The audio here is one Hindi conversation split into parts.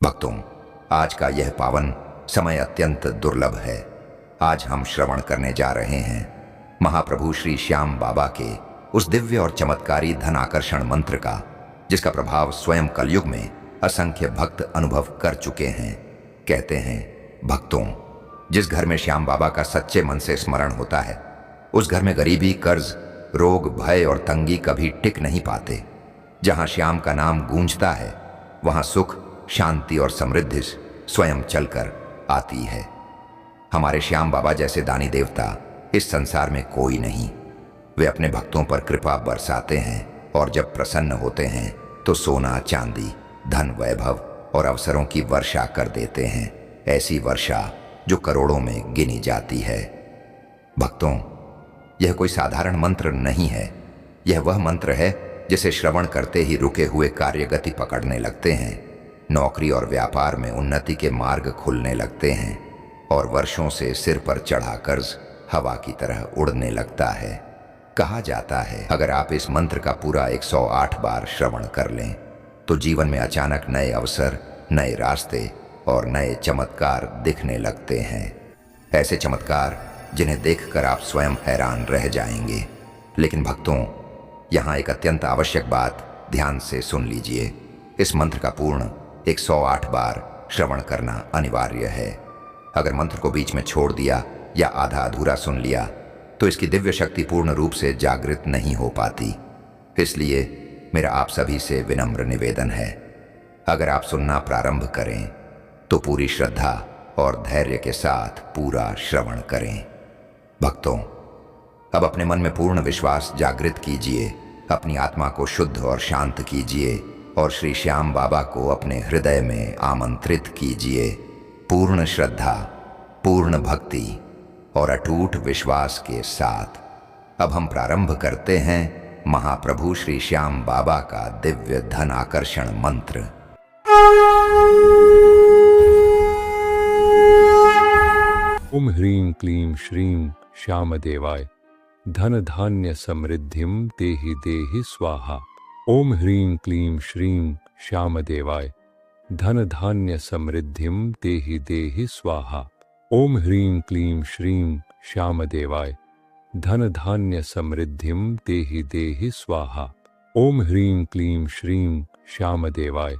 भक्तों, आज का यह पावन समय अत्यंत दुर्लभ है। आज हम श्रवण करने जा रहे हैं महाप्रभु श्री श्याम बाबा के उस दिव्य और चमत्कारी धन आकर्षण मंत्र का, जिसका प्रभाव स्वयं कलयुग में असंख्य भक्त अनुभव कर चुके हैं। कहते हैं, भक्तों, जिस घर में श्याम बाबा का सच्चे मन से स्मरण होता है, उस घर में गरीबी, कर्ज, रोग, भय और तंगी कभी टिक नहीं पाते। जहां श्याम का नाम गूंजता है, वहां सुख, शांति और समृद्धि स्वयं चलकर आती है। हमारे श्याम बाबा जैसे दानी देवता इस संसार में कोई नहीं। वे अपने भक्तों पर कृपा बरसाते हैं और जब प्रसन्न होते हैं तो सोना, चांदी, धन, वैभव और अवसरों की वर्षा कर देते हैं। ऐसी वर्षा जो करोड़ों में गिनी जाती है। भक्तों, यह कोई साधारण मंत्र नहीं है। यह वह मंत्र है जिसे श्रवण करते ही रुके हुए कार्य गति पकड़ने लगते हैं, नौकरी और व्यापार में उन्नति के मार्ग खुलने लगते हैं और वर्षों से सिर पर चढ़ा कर्ज हवा की तरह उड़ने लगता है। कहा जाता है, अगर आप इस मंत्र का पूरा 108 बार श्रवण कर लें तो जीवन में अचानक नए अवसर, नए रास्ते और नए चमत्कार दिखने लगते हैं। ऐसे चमत्कार जिन्हें देखकर आप स्वयं हैरान रह जाएंगे। लेकिन भक्तों, यहाँ एक अत्यंत आवश्यक बात ध्यान से सुन लीजिए। इस मंत्र का पूर्ण 108 बार श्रवण करना अनिवार्य है। अगर मंत्र को बीच में छोड़ दिया या आधा अधूरा सुन लिया तो इसकी दिव्य शक्ति पूर्ण रूप से जागृत नहीं हो पाती। इसलिए मेरा आप सभी से विनम्र निवेदन है, अगर आप सुनना प्रारंभ करें तो पूरी श्रद्धा और धैर्य के साथ पूरा श्रवण करें। भक्तों, अब अपने मन में पूर्ण विश्वास जागृत कीजिए, अपनी आत्मा को शुद्ध और शांत कीजिए और श्री श्याम बाबा को अपने हृदय में आमंत्रित कीजिए। पूर्ण श्रद्धा, पूर्ण भक्ति और अटूट विश्वास के साथ अब हम प्रारंभ करते हैं महाप्रभु श्री श्याम बाबा का दिव्य धन आकर्षण मंत्र। ओम ह्रीं क्लीं श्रीं श्यामदेवाय धन धान्य समृद्धिं तेहि देहि स्वाहा। ओम ह्रीं क्लीं श्रीं श्यामदेवाय धन धान्य समृद्धिं तेहि देहि स्वाहा। ओम ह्रीं क्लीं श्रीं श्यामदेवाय धन धान्य समृद्धिं तेहि देहि स्वाहा। ओम ह्रीं क्लीं श्रीं श्यामदेवाय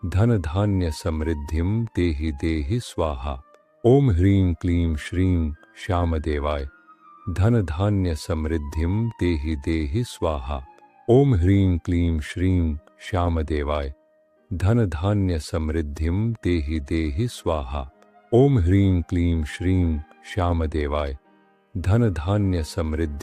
धन धान्य समृद्धिं तेहि देहि स्वाहा। ओम ह्रीं क्लीं श्रीं श्यामदेवाय धन धान्य समृद्धिं तेहि देहि स्वाहा। ओम ह्रीं क्लीं श्रीं श्यामदेवाय धन धान्य समृद्धिं तेहि देहि स्वाहा। ओम ह्रीं क्लीं श्रीं श्यामदेवाय धन धान्य समृद्धिं तेहि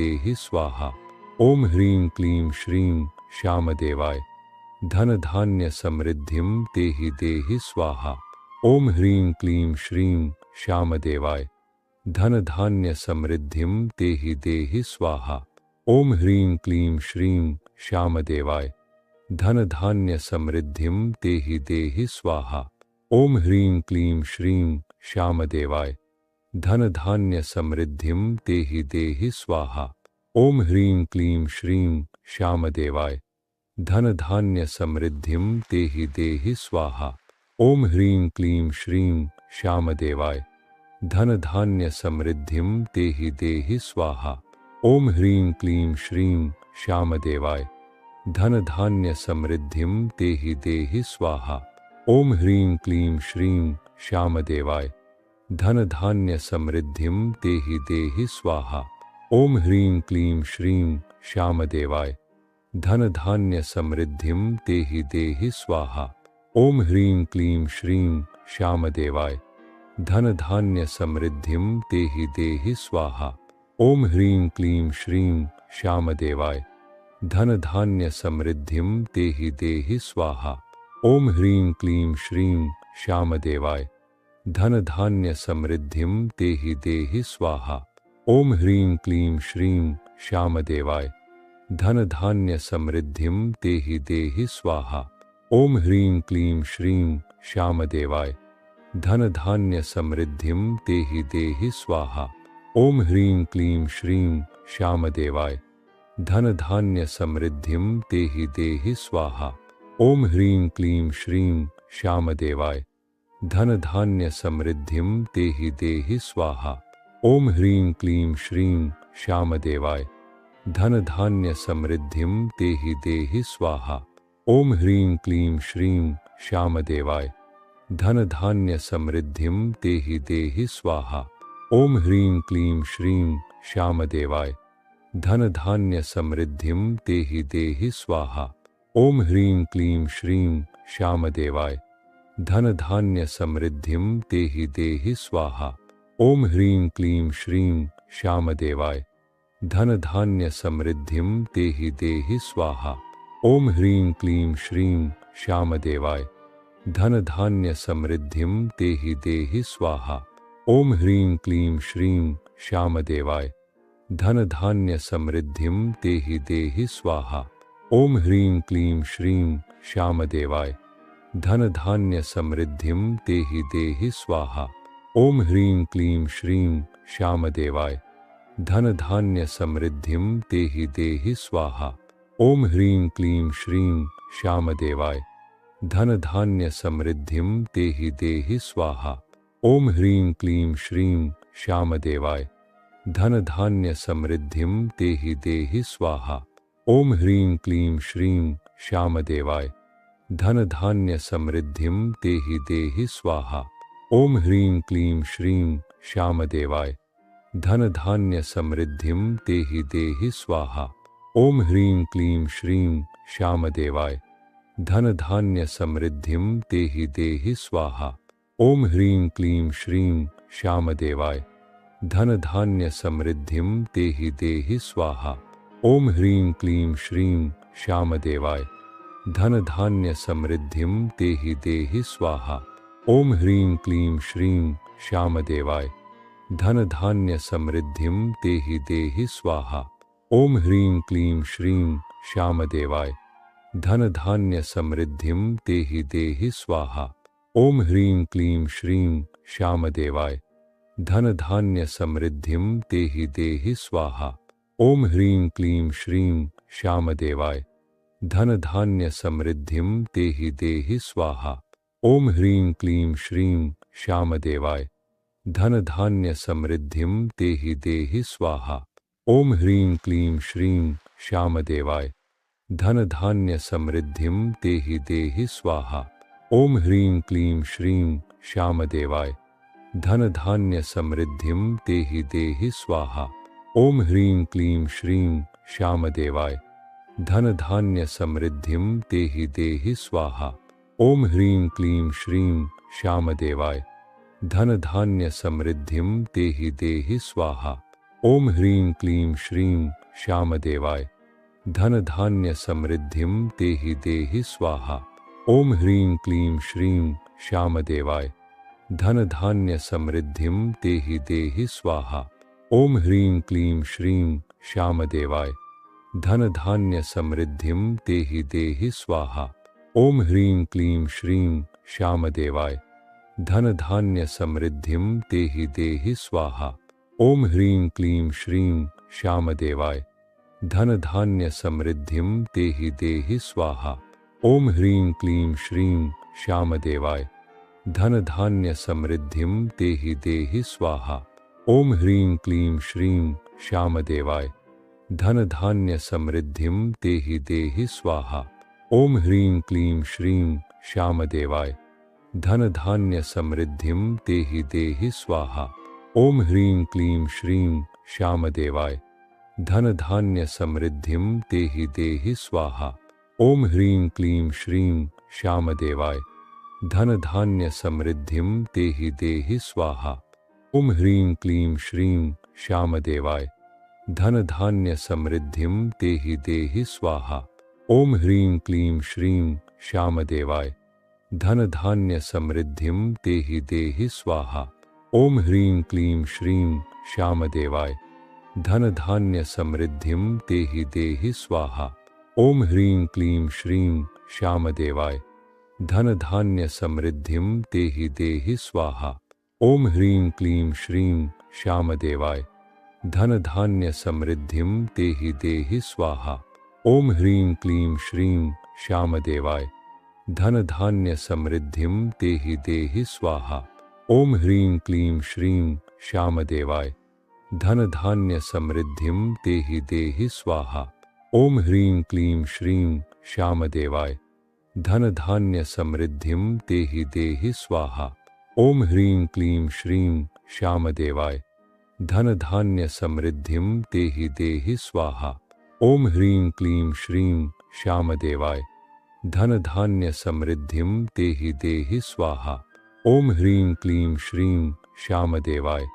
देहि स्वाहा। ओम ह्रीं क्लीं श्रीं श्यामदेवाय धन धान्य समृद्धिं तेहि देहि स्वाहा। ओम ह्रीं क्लीं श्रीं श्यामदेवाय धन धान्य समृद्धिं तेहि देहि स्वाहा। ओम ह्रीं क्लीं श्रीं श्यामदेवाय धन धान्य समृद्धिं तेहि देहि स्वाहा। ओम ह्रीं क्लीं श्रीं श्यामदेवाय धन धान्य समृद्धिं तेहि देहि स्वाहा। ओम ह्रीं क्लीं श्रीं श्यामदेवाय धन धान्य समृद्धिं तेहि देहि स्वाहा। ओम ह्रीं क्लीं श्रीं श्यामदेवाय धन धान्य समृद्धिं तेहि देहि स्वाहा। ओम ह्रीं क्लीं श्रीं श्यामदेवाय धन धान्य समृद्धिं तेहि देहि स्वाहा। ओम ह्रीं क्लीं श्रीं श्यामदेवाय धन धान्य समृद्धिं तेहि देहि स्वाहा। ओम ह्रीं क्लीं श्रीं श्यामदेवाय धन धान्य समृद्धिं तेहि देहि स्वाहा। ओम ह्रीं क्लीं श्रीं श्यामदेवाय धन धान्य समृद्धिं तेहि देहि स्वाहा। ओम ह्रीं क्लीं श्रीं श्यामदेवाय धन धान्य समृद्धिं तेहि देहि स्वाहा। ओम ह्रीं क्लीं श्रीं श्यामदेवाय धन धान्य समृद्धिं तेहि देहि स्वाहा। ओम ह्रीं क्लीं श्रीं श्यामदेवाय धन धान्य समृद्धिं तेहि देहि स्वाहा। ओम ह्रीं क्लीं श्रीं श्यामदेवाय धन धान्य समृद्धिं तेहि देहि स्वाहा। ओम ह्रीं क्लीं श्रीं श्यामदेवाय धन धान्य समृद्धिं तेहि देहि स्वाहा। ओम ह्रीं क्लीं श्रीं श्यामदेवाय धन धान्य समृद्धिं तेहि देहि स्वाहा। ओम ह्रीं क्लीं श्रीं श्यामदेवाय धन धान्य समृद्धिं तेहि देहि स्वाहा। ओम ह्रीं क्लीं श्रीं श्यामदेवाय धन धान्य समृद्धिं तेहि देहि स्वाहा। ओम ह्रीं क्लीं श्रीं श्यामदेवाय धन धान्य समृद्धिं तेहि देहि स्वाहा। ओम ह्रीं क्लीं श्रीं श्यामदेवाय धन धान्य समृद्धिं तेहि देहि स्वाहा। ओम ह्रीं क्लीं श्रीं श्यामदेवाय धन धान्य समृद्धिं तेहि देहि स्वाहा। ओम ह्रीं क्लीं श्रीं श्यामदेवाय धन धान्य समृद्धिं तेहि देहि स्वाहा। ओम ह्रीं क्लीं श्रीं श्यामदेवाय धन धान्य समृद्धिं तेहि देहि स्वाहा। ओम ह्रीं क्लीं श्रीं श्यामदेवाय धन धान्य समृद्धिं तेहि देहि स्वाहा। ओम ह्रीं क्लीं श्रीं श्यामदेवाय धन धान्य समृद्धिं तेहि देहि स्वाहा। ओम ह्रीं क्लीं श्रीं श्यामदेवाय धन धान्य समृद्धिं तेहि देहि स्वाहा। ओम ह्रीं क्लीं श्रीं श्यामदेवाय धन धान्य समृद्धिं तेहि देहि स्वाहा। ओम ह्रीं क्लीं श्रीं श्यामदेवाय धन धान्य समृद्धिं तेहि देहि स्वाहा। ओम ह्रीं क्लीं श्रीं श्यामदेवाय धन धान्य समृद्धिं तेहि देहि स्वाहा। ओम ह्रीं क्लीं श्रीं श्यामदेवाय धन धान्य समृद्धिं तेहि देहि स्वाहा। ओम ह्रीं क्लीं श्रीं श्यामदेवाय धन धान्य समृद्धिं तेहि देहि स्वाहा। ओम ह्रीं क्लीं श्रीं श्यामदेवाय धन धान्य समृद्धिं तेहि देहि स्वाहा। ओम ह्रीं क्लीं श्रीं श्यामदेवाय धन धान्य समृद्धिं तेहि देहि स्वाहा। ओम ह्रीं क्लीं श्रीं श्यामदेवाय धन धान्य समृद्धिं तेहि देहि स्वाहा। ओम ह्रीं क्लीं श्रीं श्यामदेवाय धन धान्य समृद्धिं तेहि देहि स्वाहा। ओम ह्रीं क्लीं श्रीं श्यामदेवाय धन धान्य समृद्धिं तेहि देहि स्वाहा। ओम ह्रीं क्लीं श्रीं श्यामदेवाय धन धान्य समृद्धिं तेहि देहि स्वाहा। ओम ह्रीं क्लीं श्रीं श्यामदेवाय धन धान्य समृद्धिं तेहि देहि स्वाहा। ओम ह्रीं क्लीं श्रीं श्यामदेवाय धन धान्य समृद्धिं तेहि देहि स्वाहा। ओम ह्रीं क्लीं श्रीं श्यामदेवाय धन धान्य समृद्धिं तेहि देहि स्वाहा। ओम ह्रीं क्लीं श्रीं श्यामदेवाय धन धान्य समृद्धिं तेहि देहि स्वाहा। ओम ह्रीं क्लीं श्रीं श्यामदेवाय धन धान्य समृद्धिं तेहि देहि स्वाहा। ओम ह्रीं क्लीं श्रीं श्यामदेवाय धन धान्य समृद्धिं तेहि देहि स्वाहा। ओम ह्रीं क्लीं श्रीं श्यामदेवाय धन धान्य समृद्धिं तेहि देहि स्वाहा। ओम ह्रीं क्लीं श्रीं श्यामदेवाय धन धान्य समृद्धिं तेहि देहि स्वाहा। ओम ह्रीं क्लीं श्रीं श्यामदेवाय धन धान्य समृद्धिं तेहि देहि स्वाहा। ओम ह्रीं क्लीं श्रीं श्यामदेवाय धन धान्य समृद्धिं तेहि देहि स्वाहा। ओम ह्रीं क्लीं श्रीं श्यामदेवाय धन धान्य समृद्धिं तेहि देहि स्वाहा। ओम ह्रीं क्लीं श्रीं श्यामदेवाय धन धान्य समृद्धिं तेहि देहि स्वाहा। ओम ह्रीं क्लीं श्रीं श्यामदेवाय धन धान्य समृद्धिं तेहि देहि स्वाहा। ओम ह्रीं क्लीं श्रीं श्यामदेवाय धन धान्य समृद्धिं तेहि देहि स्वाहा। ओम ह्रीं क्लीं श्रीं श्यामदेवाय धन धान्य समृद्धिं तेहि देहि स्वाहा। ओम ह्रीं क्लीं श्रीं श्यामदेवाय धन धान्य समृद्धिं तेहि देहि स्वाहा। ओम ह्रीं क्लीं श्रीं श्यामदेवाय धन धान्य समृद्धिं तेहि देहि स्वाहा। ओम ह्रीं क्लीं श्रीं श्यामदेवाय धन धान्य समृद्धिं तेहि देहि स्वाहा। ओम ह्रीं क्लीं श्रीं श्यामदेवाय धन धान्य समृद्धिं तेहि देहि स्वाहा। ओम ह्रीं क्लीं श्रीं श्यामदेवाय धन धान्य समृद्धिं तेहि देहि स्वाहा। ओम ह्रीं क्लीं श्रीं श्यामदेवाय धन धान्य समृद्धिं तेहि देहि स्वाहा। ओम ह्रीं क्लीं श्रीं श्यामदेवाय धन धान्य समृद्धिं तेहि देहि स्वाहा। ओम ह्रीं क्लीं श्रीं श्यामदेवाय धन धान्य समृद्धिं तेहि देहि स्वाहा। ओम ह्रीं क्लीं श्रीं श्यामदेवाय धन धान्य समृद्धिं तेहि देहि स्वाहा। ओम ह्रीं क्लीं श्रीं श्यामदेवाय धन धान्य समृद्धिं तेहि देहि स्वाहा। ओम ह्रीं क्लीं श्रीं श्यामदेवाय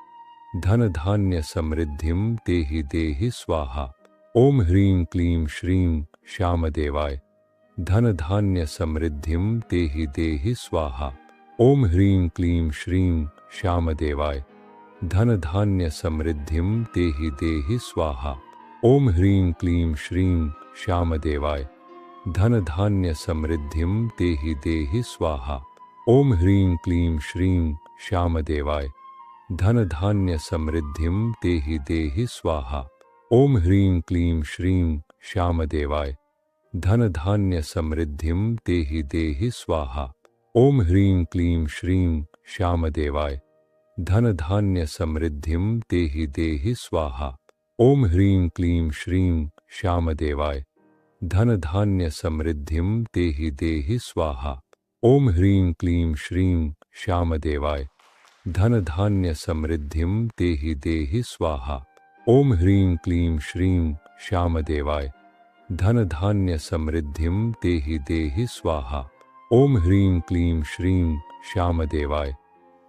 धन धान्य समृद्धिं तेहि देहि स्वाहा। ओम ह्रीं क्लीं श्रीं श्यामदेवाय धन धान्य समृद्धिं तेहि देहि स्वाहा। ओम ह्रीं क्लीं श्रीं श्यामदेवाय धन धान्य समृद्धिं तेहि देहि स्वाहा। ओम ह्रीं क्लीं श्रीं श्यामदेवाय धन धान्य समृद्धिं तेहि देहि स्वाहा। ओम ह्रीं क्लीं श्रीं श्यामदेवाय धन धान्य समृद्धिं तेहि देहि स्वाहा। ओम ह्रीं क्लीं श्रीं श्यामदेवाय धन धान्य समृद्धिं तेहि देहि स्वाहा। ओम ह्रीं क्लीं श्रीं श्यामदेवाय धन धान्य समृद्धिं तेहि देहि स्वाहा। ओम ह्रीं क्लीं श्रीं श्यामदेवाय धन धान्य समृद्धिं तेहि देहि स्वाहा। ओम ह्रीं क्लीं श्रीं श्यामदेवाय धन धान्य समृद्धिं तेहि देहि स्वाहा। ओम ह्रीं क्लीं श्रीं श्यामदेवाय धन धान्य समृद्धिं तेहि देहि स्वाहा। ओम ह्रीं क्लीं श्रीं श्यामदेवाय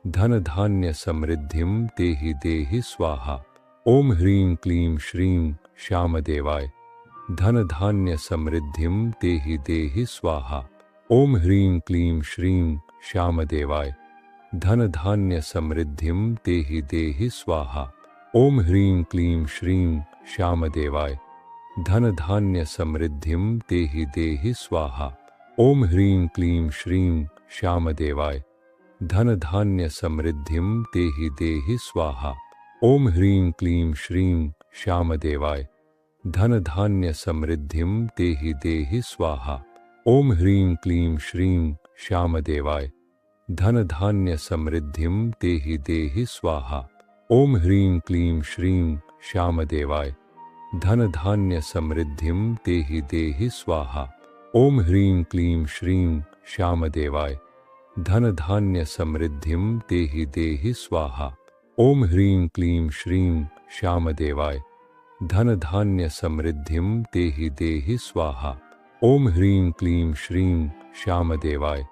धन धान्य समृद्धिं तेहि देहि स्वाहा। ओम ह्रीं क्लीं श्रीं श्यामदेवाय धन धान्य समृद्धिं तेहि देहि स्वाहा। ओम ह्रीं क्लीं श्रीं श्यामदेवाय धन धान्य समृद्धिं तेहि देहि स्वाहा। ओम ह्रीं क्लीं श्रीं श्यामदेवाय धन धान्य समृद्धिं तेहि देहि स्वाहा। ओम ह्रीं क्लीं श्रीं श्यामदेवाय धन धान्य समृद्धिं तेहि देहि स्वाहा। ओम ह्रीं क्लीं श्रीं श्यामदेवाय धन धान्य समृद्धिं तेहि देहि स्वाहा। ओम ह्रीं क्लीं श्रीं श्यामदेवाय धन धान्य समृद्धिं तेहि देहि स्वाहा। ओम ह्रीं क्लीं श्रीं श्यामदेवाय धन धान्य समृद्धिं तेहि देहि स्वाहा। ओम ह्रीं क्लीं श्रीं श्यामदेवाय धन धान्य समृद्धिं तेहि देहि स्वाहा। ओम ह्रीं क्लीं श्रीं श्यामदेवाय धन धान्य समृद्धिं तेहि देहि स्वाहा। ओम ह्रीं क्लीं श्रीं श्यामदेवाय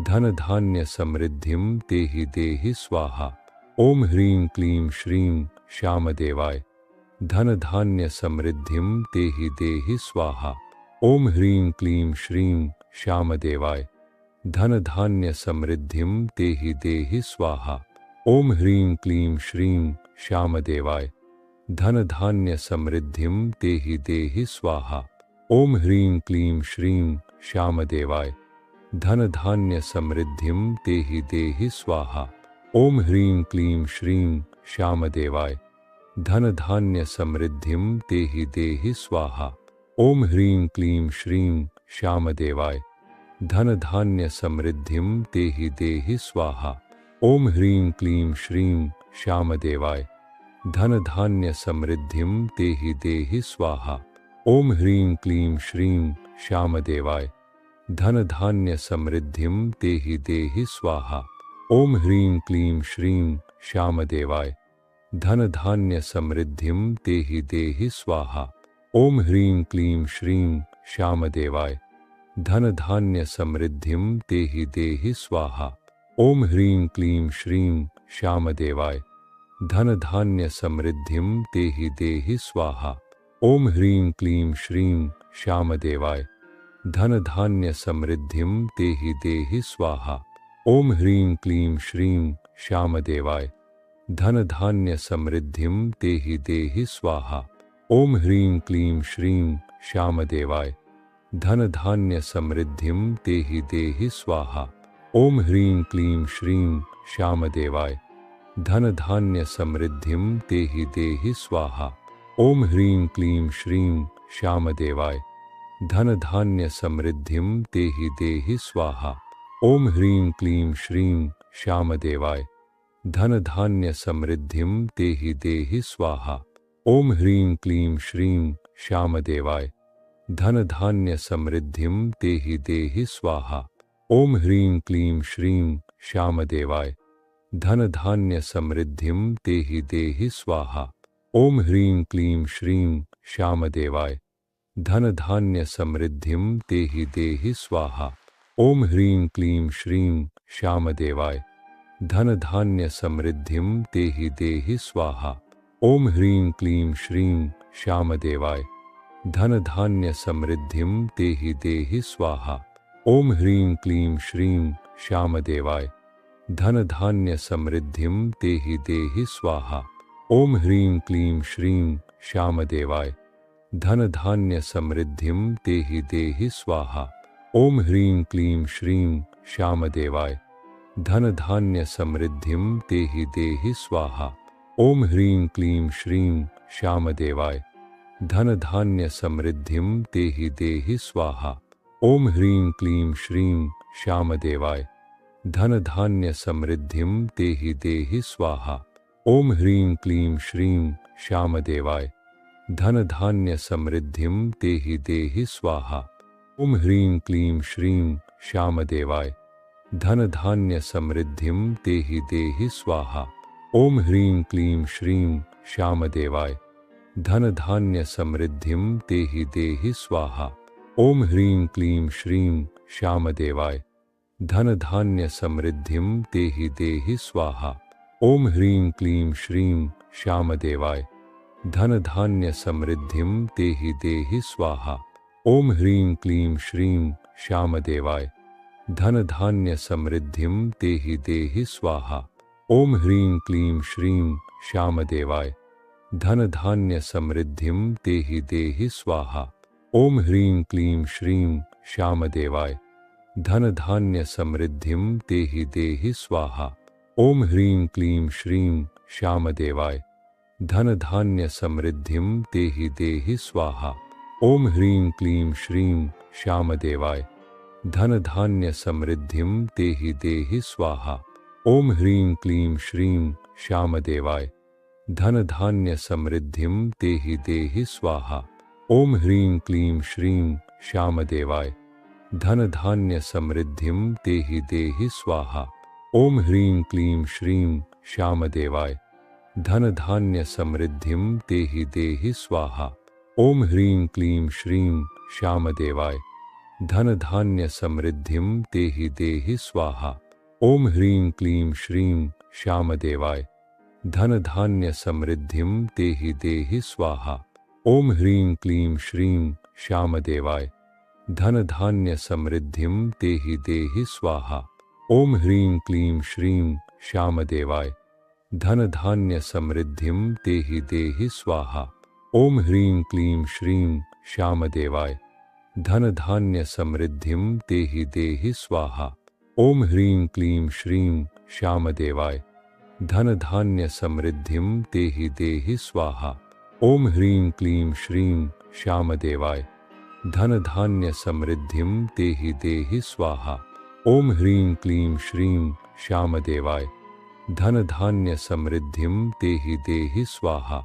धन धान्य समृद्धिं तेहि देहि स्वाहा। ओम ह्रीं क्लीं श्रीं श्यामदेवाय धन धान्य समृद्धिं तेहि देहि स्वाहा। ओम ह्रीं क्लीं श्रीं श्यामदेवाय धन धान्य समृद्धिं तेहि देहि स्वाहा। ओम ह्रीं क्लीं श्रीं श्यामदेवाय धन धान्य समृद्धिं तेहि देहि स्वाहा। ओम ह्रीं क्लीं श्रीं श्यामदेवाय धन धान्य समृद्धिं तेहि देहि स्वाहा। ओम ह्रीं क्लीं श्रीं श्यामदेवाय धन धान्य समृद्धिं तेहि देहि स्वाहा। ओम ह्रीं क्लीं श्रीं श्यामदेवाय धन धान्य समृद्धिं तेहि देहि स्वाहा। ओम ह्रीं क्लीं श्रीं श्यामदेवाय धन धान्य समृद्धिं तेहि देहि स्वाहा। ओम ह्रीं क्लीं श्रीं श्यामदेवाय धन धान्य समृद्धिं तेहि देहि स्वाहा। ओम ह्रीं क्लीं श्रीं श्यामदेवाय धन धान्य समृद्धिं तेहि देहि स्वाहा। ओम ह्रीं क्लीं श्रीं श्यामदेवाय धन धान्य समृद्धिं तेहि देहि स्वाहा। ओम ह्रीं क्लीं श्रीं श्यामदेवाय धन धान्य समृद्धिं तेहि देहि स्वाहा। ओम ह्रीं क्लीं श्रीं श्यामदेवाय धन धान्य समृद्धिं तेहि देहि स्वाहा। ओम ह्रीं क्लीं श्रीं श्यामदेवाय धन धान्य समृद्धिं तेहि देहि स्वाहा। ओम ह्रीं क्लीं श्रीं श्यामदेवाय धन धान्य समृद्धिं तेहि देहि स्वाहा। ओम ह्रीं क्लीं श्रीं श्यामदेवाय धन धान्य समृद्धिं तेहि देहि स्वाहा। ओम ह्रीं क्लीं श्रीं श्यामदेवाय धन धान्य समृद्धिं तेहि देहि स्वाहा। ओम ह्रीं क्लीं श्रीं श्यामदेवाय धन धान्य समृद्धिं तेहि देहि स्वाहा। ओम ह्रीं क्लीं श्रीं श्यामदेवाय धन धान्य समृद्धिं तेहि देहि स्वाहा। ओम ह्रीं क्लीं श्रीं श्यामदेवाय धन धान्य समृद्धिं तेहि देहि स्वाहा। ओम ह्रीं क्लीं श्रीं श्यामदेवाय धन धान्य समृद्धिं तेहि देहि स्वाहा। ओम ह्रीं क्लीं श्रीं श्यामदेवाय धन धान्य समृद्धिं तेहि देहि स्वाहा। ओम ह्रीं क्लीं श्रीं श्यामदेवाय धन धान्य समृद्धिं तेहि देहि स्वाहा। ओम ह्रीं क्लीं श्रीं श्यामदेवाय धन धान्य समृद्धिं तेहि देहि स्वाहा। ओम ह्रीं क्लीं श्रीं श्यामदेवाय धन धान्य समृद्धिं तेहि देहि स्वाहा। ओम ह्रीं क्लीं श्रीं श्यामदेवाय धन धान्य समृद्धिं तेहि देहि स्वाहा। ओम ह्रीं क्लीं श्रीं श्यामदेवाय धन धान्य समृद्धिं तेहि देहि स्वाहा। ओम ह्रीं क्लीं श्रीं श्यामदेवाय धन धान्य समृद्धिं तेहि देहि स्वाहा। ओम ह्रीं क्लीं श्रीं श्यामदेवाय धन धान्य समृद्धिं तेहि देहि स्वाहा। ओम ह्रीं क्लीं श्रीं श्यामदेवाय धन धान्य समृद्धिं तेहि देहि स्वाहा। ओम ह्रीं क्लीं श्रीं श्यामदेवाय धन धान्य समृद्धिं तेहि देहि स्वाहा। ओम ह्रीं क्लीं श्रीं श्यामदेवाय धन धान्य समृद्धिं तेहि देहि स्वाहा। ओम ह्रीं क्लीं श्रीं श्यामदेवाय धन धान्य समृद्धिं तेहि देहि स्वाहा। ओम ह्रीं क्लीं श्रीं श्यामदेवाय धन धान्य समृद्धिं तेहि देहि स्वाहा। ओम ह्रीं क्लीं श्रीं श्यामदेवाय धन धान्य समृद्धिं तेहि देहि स्वाहा। ओम ह्रीं क्लीं श्रीं श्यामदेवाय धन धान्य समृद्धिं तेहि देहि स्वाहा। ओम ह्रीं क्लीं श्रीं श्यामदेवाय धन धान्य समृद्धिं तेहि देहि स्वाहा। ओम ह्रीं क्लीं श्रीं श्यामदेवाय धन धान्य समृद्धिं तेहि देहि स्वाहा। ओम ह्रीं क्लीं श्रीं श्यामदेवाय धन धान्य समृद्धिं तेहि देहि स्वाहा। ओम ह्रीं क्लीं श्रीं श्यामदेवाय धन धान्य समृद्धिं तेहि देहि स्वाहा। ओम ह्रीं क्लीं श्रीं श्यामदेवाय धन धान्य समृद्धिं तेहि देहि स्वाहा। ओम ह्रीं क्लीं श्रीं श्यामदेवाय धन धान्य समृद्धिं तेहि देहि स्वाहा। ओम ह्रीं क्लीं श्रीं श्यामदेवाय धन धान्य समृद्धिं तेहि देहि स्वाहा। ओम ह्रीं क्लीं श्रीं श्यामदेवाय धन धान्य समृद्धिं तेहि देहि स्वाहा। ओम ह्रीं क्लीं श्रीं श्यामदेवाय धन धान्य समृद्धिं तेहि देहि स्वाहा। ओम ह्रीं क्लीं श्रीं श्यामदेवाय धन धान्य समृद्धिं तेहि देहि स्वाहा। ओम ह्रीं क्लीं श्रीं श्यामदेवाय धन धान्य समृद्धिं तेहि देहि स्वाहा। ओम ह्रीं क्लीं श्रीं श्यामदेवाय धन धान्य समृद्धिं तेहि देहि स्वाहा। ओम ह्रीं क्लीं श्रीं श्यामदेवाय धन धान्य समृद्धिं तेहि देहि स्वाहा।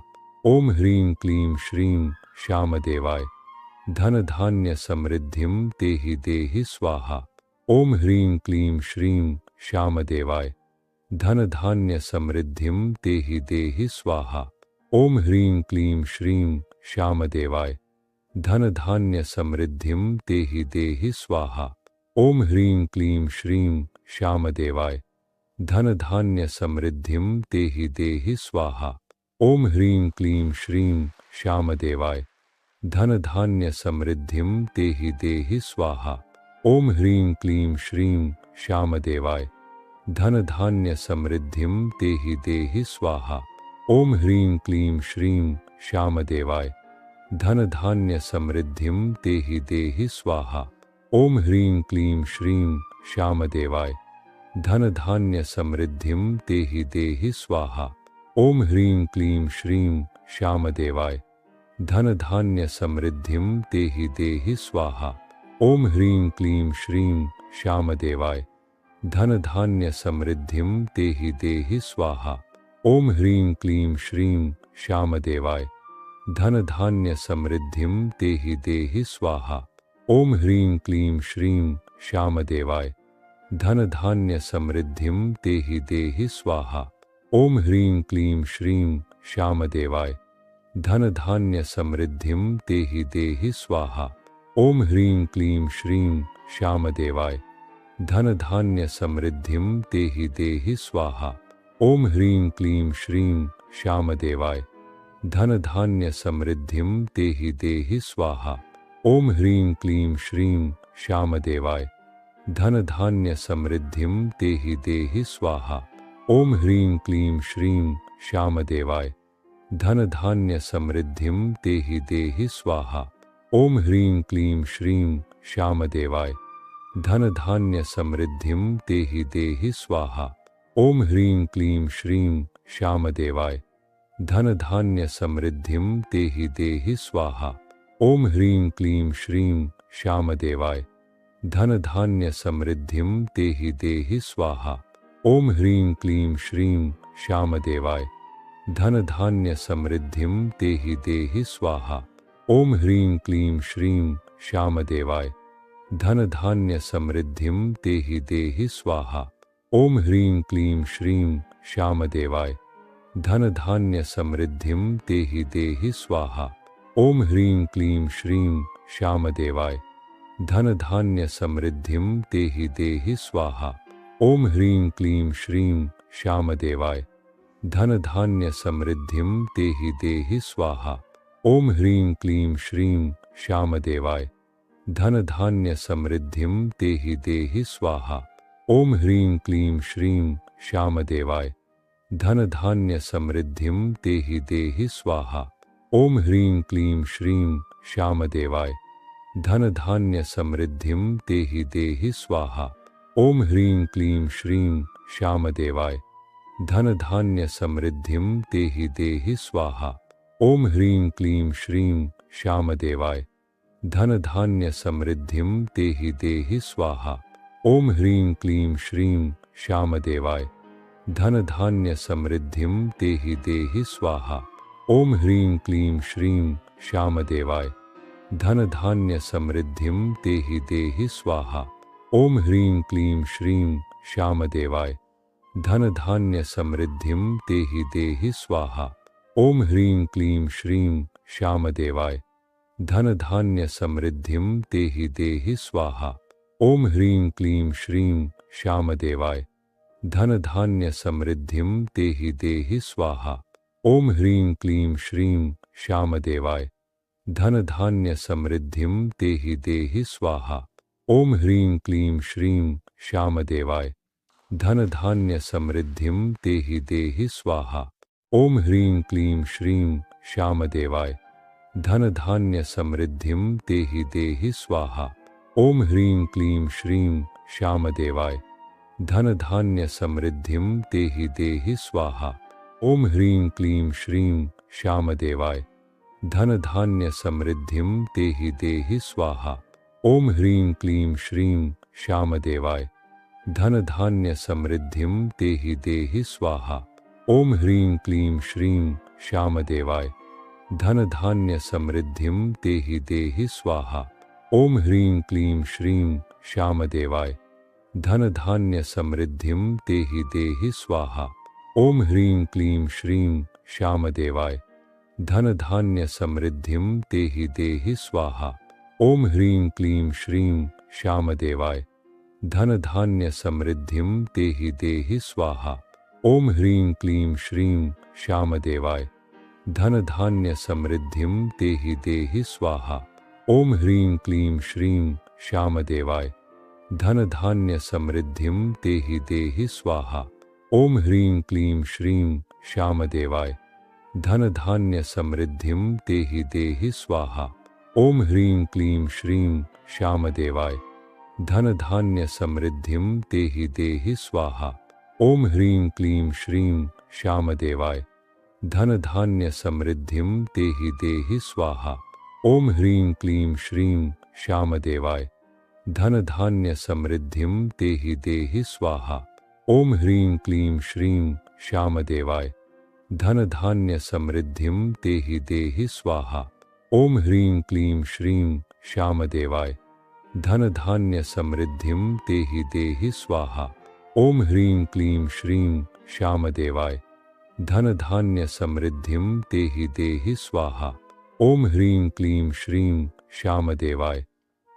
ओम ह्रीं क्लीं श्रीं श्यामदेवाय धन धान्य समृद्धिं तेहि देहि स्वाहा। ओम ह्रीं क्लीं श्रीं श्यामदेवाय धन धान्य समृद्धिं तेहि देहि स्वाहा। ओम ह्रीं क्लीं श्रीं श्यामदेवाय धन धान्य समृद्धिं तेहि देहि स्वाहा। ओम ह्रीं क्लीं श्रीं श्यामदेवाय धन धान्य समृद्धिं तेहि देहि स्वाहा। ओम ह्रीं क्लीं श्रीं श्यामदेवाय धन धान्य समृद्धिं तेहि देहि स्वाहा। ओम ह्रीं क्लीं श्रीं श्यामदेवाय धन धान्य समृद्धिं तेहि देहि स्वाहा। ओम ह्रीं क्लीं श्रीं श्यामदेवाय धन धान्य समृद्धिं तेहि देहि स्वाहा। ओम ह्रीं क्लीं श्रीं श्यामदेवाय धन धान्य समृद्धिं तेहि देहि स्वाहा। ओम ह्रीं क्लीं श्रीं श्यामदेवाय धन धान्य समृद्धिं तेहि देहि स्वाहा। ओम ह्रीं क्लीं श्रीं श्यामदेवाय धन धान्य समृद्धिं तेहि देहि स्वाहा। ओम ह्रीं क्लीं श्रीं श्यामदेवाय धन धान्य समृद्धिं तेहि देहि स्वाहा। ओम ह्रीं क्लीं श्रीं श्यामदेवाय धन धान्य समृद्धिं तेहि देहि स्वाहा। ओम ह्रीं क्लीं श्रीं श्यामदेवाय धन धान्य समृद्धिं तेहि देहि स्वाहा। ओम ह्रीं क्लीं श्रीं श्यामदेवाय धन धान्य समृद्धिं तेहि देहि स्वाहा। ओम ह्रीं क्लीं श्रीं श्यामदेवाय धन धान्य समृद्धिं तेहि देहि स्वाहा। ओम ह्रीं क्लीं श्रीं श्यामदेवाय धन धान्य समृद्धिं तेहि देहि स्वाहा। ओम ह्रीं क्लीं श्रीं श्यामदेवाय धन धान्य समृद्धिं तेहि देहि स्वाहा। ओम ह्रीं क्लीं श्रीं श्यामदेवाय धन धान्य समृद्धिं तेहि देहि स्वाहा। ओम ह्रीं क्लीं श्रीं श्यामदेवाय धन धान्य समृद्धिं तेहि देहि स्वाहा। ओम ह्रीं क्लीं श्रीं श्यामदेवाय धन धान्य समृद्धिं तेहि देहि स्वाहा। ओम ह्रीं क्लीं श्रीं श्यामदेवाय धन धान्य समृद्धिं तेहि देहि स्वाहा। ओम ह्रीं क्लीं श्रीं श्यामदेवाय धन धान्य समृद्धिं तेहि देहि स्वाहा। ओम ह्रीं क्लीं श्रीं श्यामदेवाय धन धान्य समृद्धिं तेहि देहि स्वाहा। ओम ह्रीं क्लीं श्रीं श्यामदेवाय धन धान्य समृद्धिं तेहि देहि स्वाहा। ओम ह्रीं क्लीं श्रीं श्यामदेवाय धन धान्य समृद्धिं तेहि देहि स्वाहा। ओम ह्रीं क्लीं श्रीं श्यामदेवाय धन धान्य समृद्धिं तेहि देहि स्वाहा। ओम ह्रीं क्लीं श्रीं श्यामदेवाय धन धान्य समृद्धिं तेहि देहि स्वाहा। ओम ह्रीं क्लीं श्रीं श्यामदेवाय धन धान्य समृद्धिं तेहि देहि स्वाहा। ओम ह्रीं क्लीं श्रीं श्यामदेवाय धन धान्य समृद्धिं तेहि देहि स्वाहा। ओम ह्रीं क्लीं श्रीं श्यामदेवाय धन धान्य समृद्धिं तेहि देहि स्वाहा। ओम ह्रीं क्लीं श्रीं श्यामदेवाय धन धान्य समृद्धिं तेहि देहि स्वाहा। ओम ह्रीं क्लीं श्रीं श्यामदेवाय धन धान्य समृद्धिं तेहि देहि स्वाहा। ओम ह्रीं क्लीं श्रीं श्यामदेवाय धन धान्य समृद्धिं तेहि देहि स्वाहा। ओम ह्रीं क्लीं श्रीं श्यामदेवाय धन धान्य समृद्धिं तेहि देहि स्वाहा। ओम ह्रीं क्लीं श्रीं श्यामदेवाय धन धान्य समृद्धिं तेहि देहि स्वाहा। ओम ह्रीं क्लीं श्रीं श्यामदेवाय धन धान्य समृद्धिं तेहि देहि स्वाहा। ओम ह्रीं क्लीं श्रीं श्यामदेवाय धन धान्य समृद्धिं तेहि देहि स्वाहा। ओम ह्रीं क्लीं श्रीं श्यामदेवाय धन धान्य समृद्धिं तेहि देहि स्वाहा। ओम ह्रीं क्लीं श्रीं श्यामदेवाय धन धान्य समृद्धिं तेहि देहि स्वाहा। ओम ह्रीं क्लीं श्रीं श्यामदेवाय धन धान्य समृद्धिं तेहि देहि स्वाहा। ओम ह्रीं क्लीं श्रीं श्यामदेवाय धन धान्य समृद्धिं तेहि देहि स्वाहा। ओम ह्रीं क्लीं श्रीं श्यामदेवाय धन धान्य समृद्धिं तेहि देहि स्वाहा। ओम ह्रीं क्लीं श्रीं श्यामदेवाय धन धान्य समृद्धिं तेहि देहि स्वाहा। ओम ह्रीं क्लीं श्रीं श्यामदेवाय धन धान्य समृद्धिं तेहि देहि स्वाहा। ओम ह्रीं क्लीं श्रीं श्यामदेवाय धन धान्य समृद्धिं तेहि देहि स्वाहा। ओम ह्रीं क्लीं श्रीं श्यामदेवाय धन धान्य समृद्धिं तेहि देहि स्वाहा। ओम ह्रीं क्लीं श्रीं श्यामदेवाय धन धान्य समृद्धिं तेहि देहि स्वाहा। ओम ह्रीं क्लीं श्रीं श्यामदेवाय धन धान्य समृद्धिं तेहि देहि स्वाहा। ओम ह्रीं क्लीं श्रीं श्यामदेवाय धन धान्य समृद्धिं तेहि देहि स्वाहा। ओम ह्रीं क्लीं श्रीं श्यामदेवाय धन धान्य समृद्धिं तेहि देहि स्वाहा। ओम ह्रीं क्लीं श्रीं श्यामदेवाय धन धान्य समृद्धिं तेहि देहि स्वाहा। ओम ह्रीं क्लीं श्रीं श्यामदेवाय धन धान्य समृद्धिं तेहि देहि स्वाहा। ओम ह्रीं क्लीं श्रीं श्यामदेवाय धन धान्य समृद्धिं तेहि देहि स्वाहा। ओम ह्रीं क्लीं श्रीं श्यामदेवाय धन धान्य समृद्धिं तेहि देहि स्वाहा। ओम ह्रीं क्लीं श्रीं श्यामदेवाय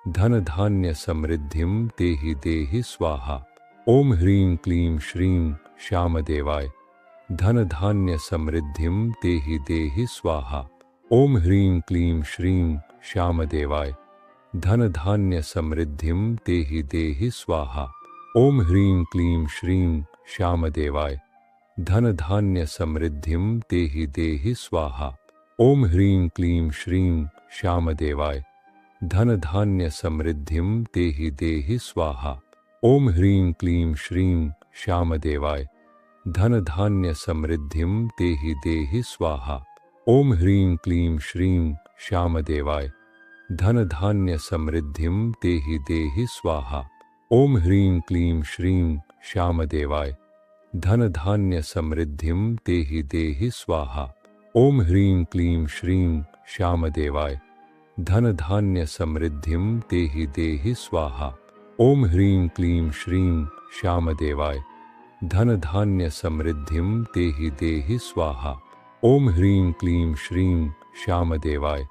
धन धान्य समृद्धिं तेहि देहि स्वाहा। ओम ह्रीं क्लीं श्रीं श्यामदेवाय धन धान्य समृद्धिं तेहि देहि स्वाहा। ओम ह्रीं क्लीं श्रीं श्यामदेवाय धन धान्य समृद्धिं तेहि देहि स्वाहा। ओम ह्रीं क्लीं श्रीं श्यामदेवाय धन धान्य समृद्धिं तेहि देहि स्वाहा। ओम ह्रीं क्लीं श्रीं श्यामदेवाय धन धान्य समृद्धिं तेहि देहि स्वाहा। ओम ह्रीं क्लीं श्रीं श्यामदेवाय धन धान्य समृद्धिं तेहि देहि स्वाहा। ओम ह्रीं क्लीं श्रीं श्यामदेवाय धन धान्य समृद्धिं तेहि देहि स्वाहा। ओम ह्रीं क्लीं श्रीं श्यामदेवाय धन धान्य समृद्धिं तेहि देहि स्वाहा। ओम ह्रीं क्लीं श्रीं श्यामदेवाय धन धान्य समृद्धिं तेहि देहि स्वाहा। ओम ह्रीं क्लीं श्रीं श्यामदेवाय धन धान्य समृद्धिं तेहि देहि स्वाहा। ओम ह्रीं क्लीं श्रीं श्यामदेवाय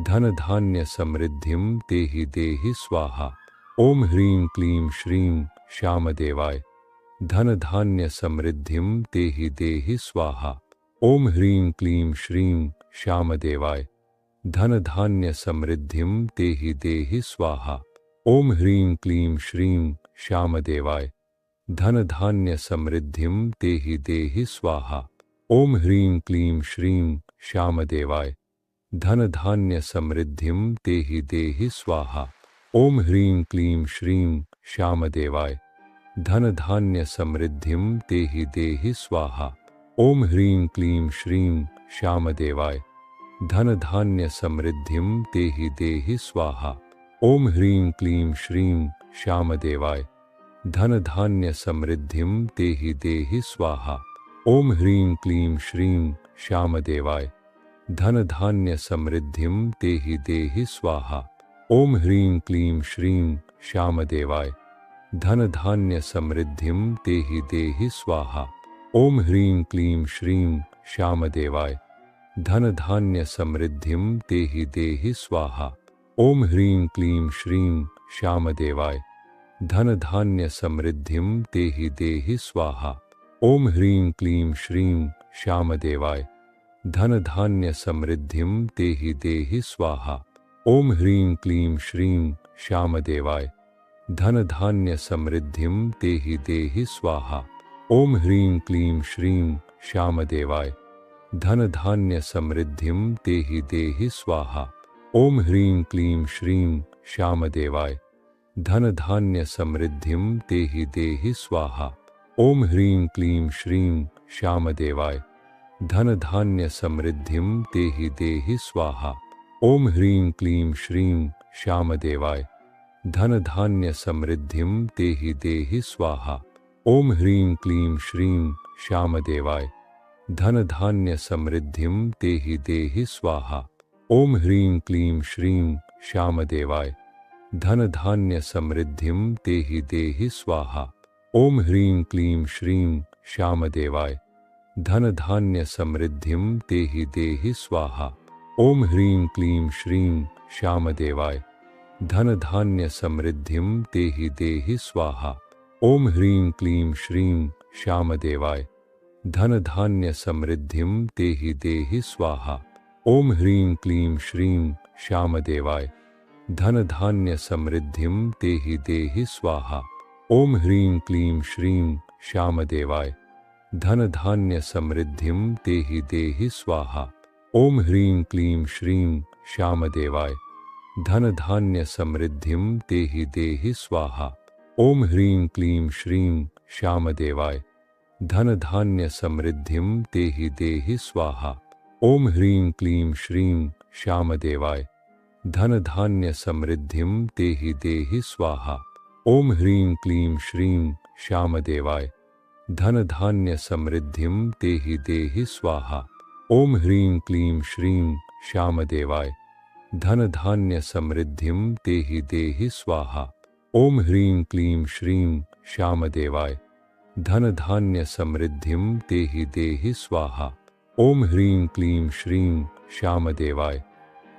धन धान्य समृद्धिं तेहि देहि स्वाहा। ओम ह्रीं क्लीं श्रीं श्यामदेवाय धन धान्य समृद्धिं तेहि देहि स्वाहा। ओम ह्रीं क्लीं श्रीं श्यामदेवाय धन धान्य समृद्धिं तेहि देहि स्वाहा। ओम ह्रीं क्लीं श्रीं श्यामदेवाय धन धान्य समृद्धिं तेहि देहि स्वाहा। ओम ह्रीं क्लीं श्रीं श्यामदेवाय धन धान्य समृद्धिं तेहि देहि स्वाहा। ओम ह्रीं क्लीं श्रीं श्यामदेवाय धन धान्य समृद्धिं तेहि देहि स्वाहा। ओम ह्रीं क्लीं श्रीं श्यामदेवाय धन धान्य समृद्धिं तेहि देहि स्वाहा। ओम ह्रीं क्लीं श्रीं श्यामदेवाय धन धान्य समृद्धिं तेहि देहि स्वाहा। ओम ह्रीं क्लीं श्रीं श्यामदेवाय धन धान्य समृद्धिं तेहि देहि स्वाहा। ओम ह्रीं क्लीं श्रीं श्यामदेवाय धन धान्य समृद्धिं तेहि देहि स्वाहा। ओम ह्रीं क्लीं श्रीं श्यामदेवाय धन धान्य समृद्धिं तेहि देहि स्वाहा। ओम ह्रीं क्लीं श्रीं श्यामदेवाय धन धान्य समृद्धिं तेहि देहि स्वाहा। ओम ह्रीं क्लीं श्रीं श्यामदेवाय धन धान्य समृद्धिं तेहि देहि स्वाहा। ओम ह्रीं क्लीं श्रीं श्यामदेवाय धन धान्य समृद्धिं तेहि देहि स्वाहा। ओम ह्रीं क्लीं श्रीं श्यामदेवाय धन धान्य समृद्धिं तेहि देहि स्वाहा। ओम ह्रीं क्लीं श्रीं श्यामदेवाय धन धान्य समृद्धिं तेहि देहि स्वाहा। ओम ह्रीं क्लीं श्रीं श्यामदेवाय धन धान्य समृद्धिं तेहि देहि स्वाहा। ओम ह्रीं क्लीं श्रीं श्यामदेवाय धन धान्य समृद्धिं तेहि देहि स्वाहा। ओम ह्रीं क्लीं श्रीं श्यामदेवाय धन धान्य समृद्धिं तेहि देहि स्वाहा। ओम ह्रीं क्लीं श्रीं श्यामदेवाय धन धान्य समृद्धिं तेहि देहि स्वाहा। ओम ह्रीं क्लीं श्रीं श्यामदेवाय धन धान्य समृद्धिं तेहि देहि स्वाहा। ओम ह्रीं क्लीं श्रीं श्यामदेवाय धन धान्य समृद्धिं तेहि देहि स्वाहा। ओम ह्रीं क्लीं श्रीं श्यामदेवाय धन धान्य समृद्धिं तेहि देहि स्वाहा। ओम ह्रीं क्लीं श्रीं श्यामदेवाय धन धान्य समृद्धिं तेहि देहि स्वाहा। ओम ह्रीं क्लीं श्रीं श्यामदेवाय धन धान्य समृद्धिं तेहि देहि स्वाहा। ओम ह्रीं क्लीं श्रीं श्यामदेवाय धन धान्य समृद्धिं तेहि देहि स्वाहा। ओम ह्रीं क्लीं श्रीं श्यामदेवाय धन धान्य समृद्धिं तेहि देहि स्वाहा। ओम ह्रीं क्लीं श्रीं श्यामदेवाय धन धान्य समृद्धिं तेहि देहि स्वाहा। ओम ह्रीं क्लीं श्रीं श्यामदेवाय धन धान्य समृद्धिं तेहि देहि स्वाहा। ओम ह्रीं क्लीं श्रीं श्यामदेवाय धन धान्य समृद्धिं तेहि देहि स्वाहा। ओम ह्रीं क्लीं श्रीं श्यामदेवाय धन धान्य समृद्धिं तेहि देहि स्वाहा। ओम ह्रीं क्लीं श्रीं श्यामदेवाय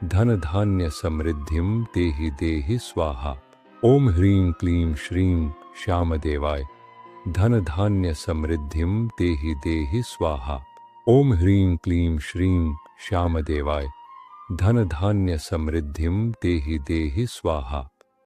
धन धान्य समृद्धिं तेहि देहि स्वाहा। ओम ह्रीं क्लीं श्रीं श्यामदेवाय धन धान्य समृद्धिं तेहि देहि स्वाहा। ओम ह्रीं क्लीं श्रीं श्यामदेवाय धन धान्य समृद्धिं तेहि देहि स्वाहा।